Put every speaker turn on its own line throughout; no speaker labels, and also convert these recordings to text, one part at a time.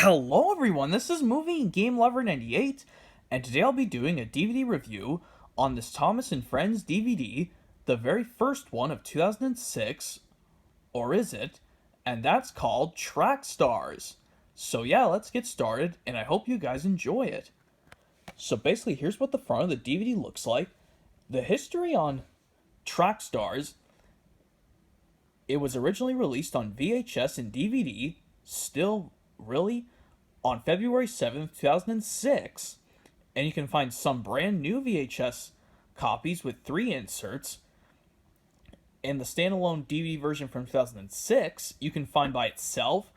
Hello everyone, this is Movie and Game Lover 98, and today I'll be doing a DVD review on this Thomas and Friends DVD, the very first one of 2006, or is it? And that's called Track Stars. So yeah, let's get started, and I hope you guys enjoy it. So basically, here's what the front of the DVD looks like. The history on Track Stars: it was originally released on VHS and DVD, still really, on February 7th, 2006, and you can find some brand new VHS copies with 3 inserts. And the standalone DVD version from 2006 you can find by itself,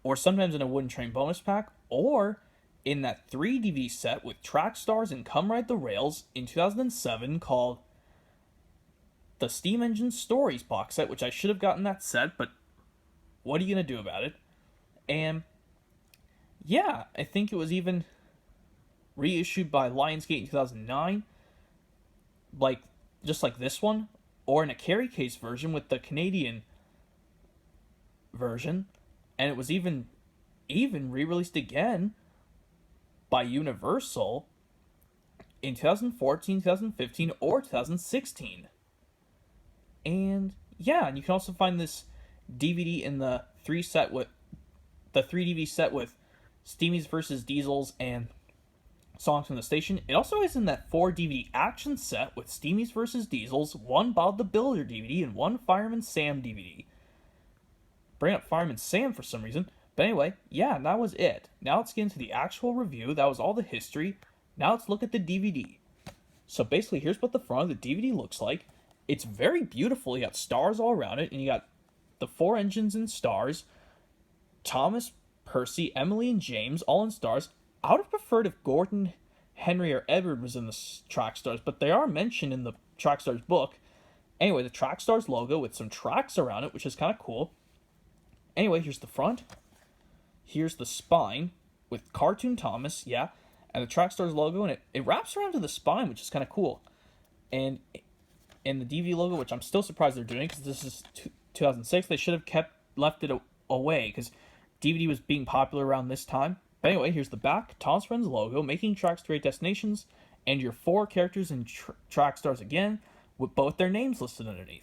or sometimes in a Wooden Train bonus pack, or in that 3 DVD set with Track Stars and Come Ride the Rails in 2007 called the Steam Engine Stories box set, which I should have gotten that set, but what are you going to do about it? And yeah, I think it was even reissued by Lionsgate in 2009, just like this one, or in a carry case version with the Canadian version, and it was even re-released again by Universal in 2014, 2015, or 2016. And yeah, and you can also find this DVD in the 3 DVD set with Steamies vs. Diesels and Songs from the Station. It also is in that 4 DVD action set with Steamies vs. Diesels, 1 Bob the Builder DVD, and 1 Fireman Sam DVD. Bring up Fireman Sam for some reason. But anyway, yeah, that was it. Now let's get into the actual review. That was all the history. Now let's look at the DVD. So basically, here's what the front of the DVD looks like. It's very beautiful. You got stars all around it, and you got the 4 engines in stars. Thomas, Percy, Emily, and James all in stars. I would have preferred if Gordon, Henry, or Edward was in the Track Stars, but they are mentioned in the Track Stars book. Anyway, the Track Stars logo with some tracks around it, which is kind of cool. Anyway, here's the front. Here's the spine with Cartoon Thomas, yeah, and the Track Stars logo, and it wraps around to the spine, which is kind of cool. And in the DVD logo, which I'm still surprised they're doing, because this is 2006, they should have left it away, because DVD was being popular around this time. But anyway, here's the back, Tom's Friends logo, making tracks to great destinations, and your 4 characters in Track Stars again, with both their names listed underneath.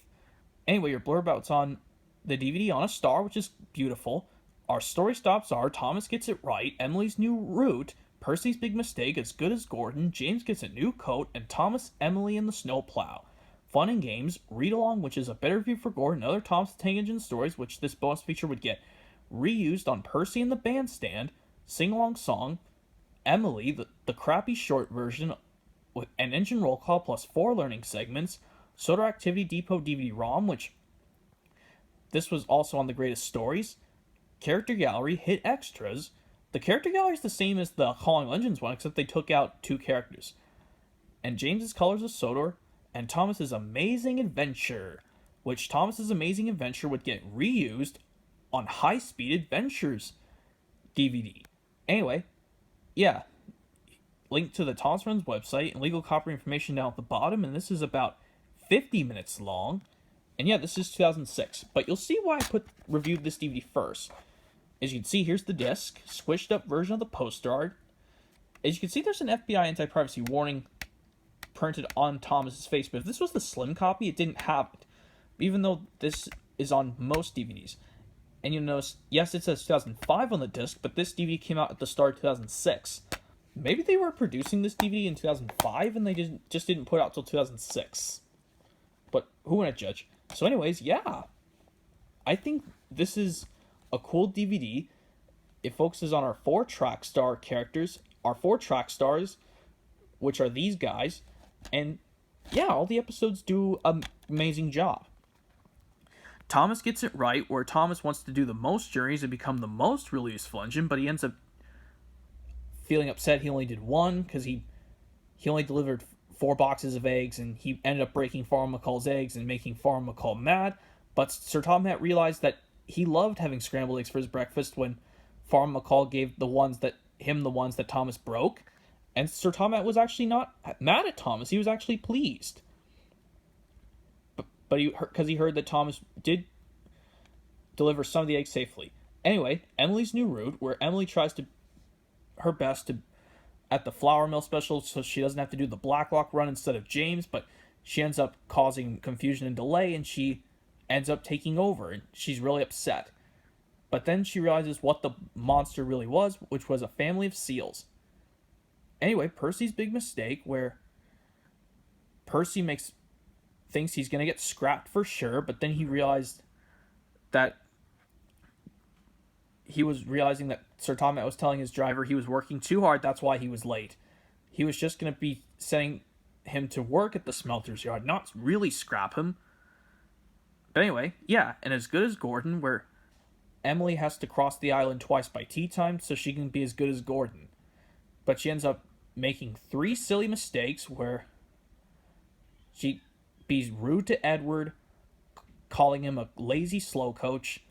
Anyway, your blurb out's on the DVD on a star, which is beautiful. Our story stops are Thomas gets it right, Emily's new route, Percy's big mistake, as good as Gordon, James gets a new coat, and Thomas, Emily, and the snow plow. Fun and games, read along, which is a better view for Gordon, and other Thomas the Tank Engine stories, which this bonus feature would get reused on Percy and the Bandstand, sing along song, Emily, the crappy short version with an engine roll call plus 4 learning segments, Soda Activity Depot DVD ROM, which this was also on the greatest stories, character gallery, hit extras. The character gallery is the same as the Calling Legends one, except they took out 2 characters. And James's Colors of Sodor, and Thomas's Amazing Adventure, which Thomas's Amazing Adventure would get reused on High Speed Adventures DVD. Anyway, yeah, link to the Thomas Friends website and legal copyright information down at the bottom, and this is about 50 minutes long. And yeah, this is 2006, but you'll see why I reviewed this DVD first. As you can see, here's the disc, squished up version of the poster art. As you can see, there's an FBI anti-privacy warning printed on Thomas's face, but if this was the slim copy, it didn't have it, even though this is on most DVDs. And you'll notice, yes, it says 2005 on the disc, but this DVD came out at the start of 2006. Maybe they were producing this DVD in 2005 and they just didn't put it out till 2006. But who would I judge? So anyways, yeah, I think this is a cool DVD. It focuses on our 4 track star characters, our 4 track stars, which are these guys. And yeah, all the episodes do an amazing job. Thomas gets it right, where Thomas wants to do the most journeys and become the most really useful engine, but he ends up feeling upset he only did 1, because he only delivered 4 boxes of eggs, and he ended up breaking Farmer McCall's eggs and making Farmer McCall mad. But Sir Tom Hat realized that he loved having scrambled eggs for his breakfast when Farmer McCall gave the ones that Thomas broke. And Sir Tom Hat was actually not mad at Thomas. He was actually pleased. But because he heard that Thomas did deliver some of the eggs safely. Anyway, Emily's new route, where Emily tries to her best to at the flour mill special so she doesn't have to do the Blacklock run instead of James, but she ends up causing confusion and delay, and she ends up taking over, and she's really upset. But then she realizes what the monster really was, which was a family of seals. Anyway, Percy's big mistake, where Percy thinks he's going to get scrapped for sure, but then he realized that he was realizing that Sir Tomat was telling his driver he was working too hard, that's why he was late. He was just going to be sending him to work at the smelter's yard, not really scrap him. But anyway, yeah, and As Good as Gordon, where Emily has to cross the island twice by tea time so she can be as good as Gordon. But she ends up making 3 silly mistakes where she be rude to Edward, calling him a lazy slow coach,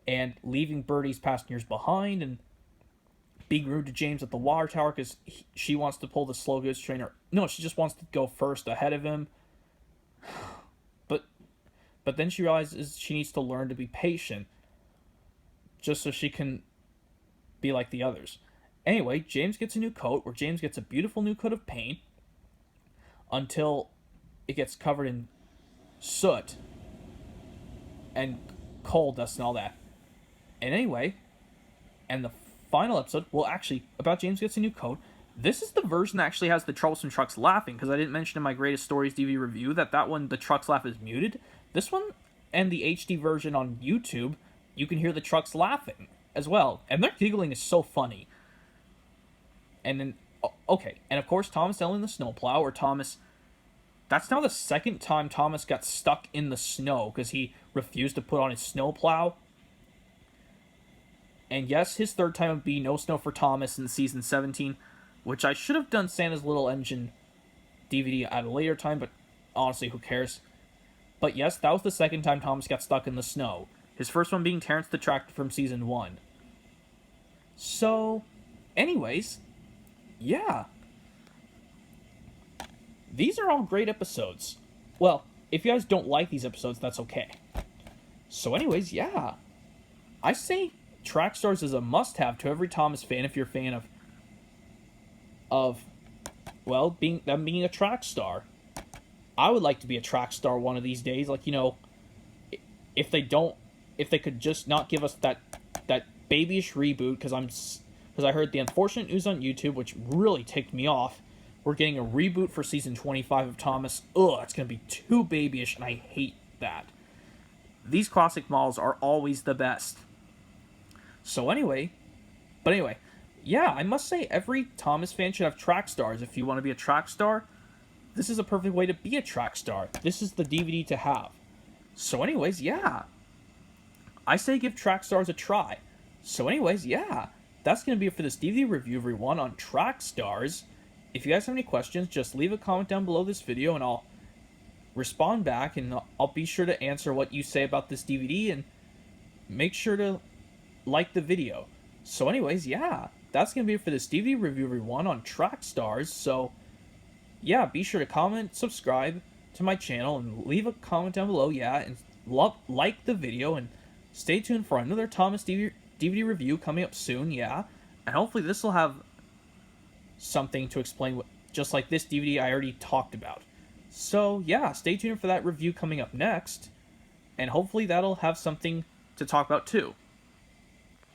and leaving Bertie's passengers behind, and being rude to James at the water tower because she wants to pull the slow goods train. Or no, she just wants to go first ahead of him. But then she realizes she needs to learn to be patient just so she can be like the others. Anyway, James gets a new coat, where James gets a beautiful new coat of paint until it gets covered in soot and coal dust and all that. And anyway, and the final episode, well, actually, about James gets a new coat. This is the version that actually has the Troublesome Trucks laughing, because I didn't mention in my Greatest Stories DVD review that one, the Trucks laugh, is muted. This one, and the HD version on YouTube, you can hear the trucks laughing as well. And their giggling is so funny. And then, okay, and of course, Thomas Elling the snowplow, or Thomas... That's now the second time Thomas got stuck in the snow, because he refused to put on his snowplow. And yes, his third time would be No Snow for Thomas in season 17, which I should have done Santa's Little Engine DVD at a later time, but honestly, who cares? But yes, that was the second time Thomas got stuck in the snow. His first one being Terrence the Tractor from season 1. So, anyways, yeah. These are all great episodes. Well, if you guys don't like these episodes, that's okay. So anyways, yeah. I say Track Stars is a must-have to every Thomas fan if you're a fan well, being a track star. I would like to be a track star one of these days. Like, you know, if they could just not give us that babyish reboot, because I heard the unfortunate news on YouTube, which really ticked me off. We're getting a reboot for season 25 of Thomas. Ugh, it's gonna be too babyish, and I hate that. These classic models are always the best. So anyway, yeah, I must say every Thomas fan should have track stars. If you want to be a track star, this is a perfect way to be a track star. This is the DVD to have. So anyways, yeah. I say give track stars a try. So anyways, yeah. That's going to be it for this DVD review, everyone, on Track Stars. If you guys have any questions, just leave a comment down below this video, and I'll respond back, and I'll be sure to answer what you say about this DVD, and make sure to like the video. So anyways, yeah, that's going to be it for this DVD review, everyone, on Track Stars. So, yeah, be sure to comment, subscribe to my channel, and leave a comment down below, yeah, and like the video, and stay tuned for another Thomas DVD review coming up soon, yeah, and hopefully this will have something to explain, just like this DVD I already talked about. So, yeah, stay tuned for that review coming up next, and hopefully that'll have something to talk about too.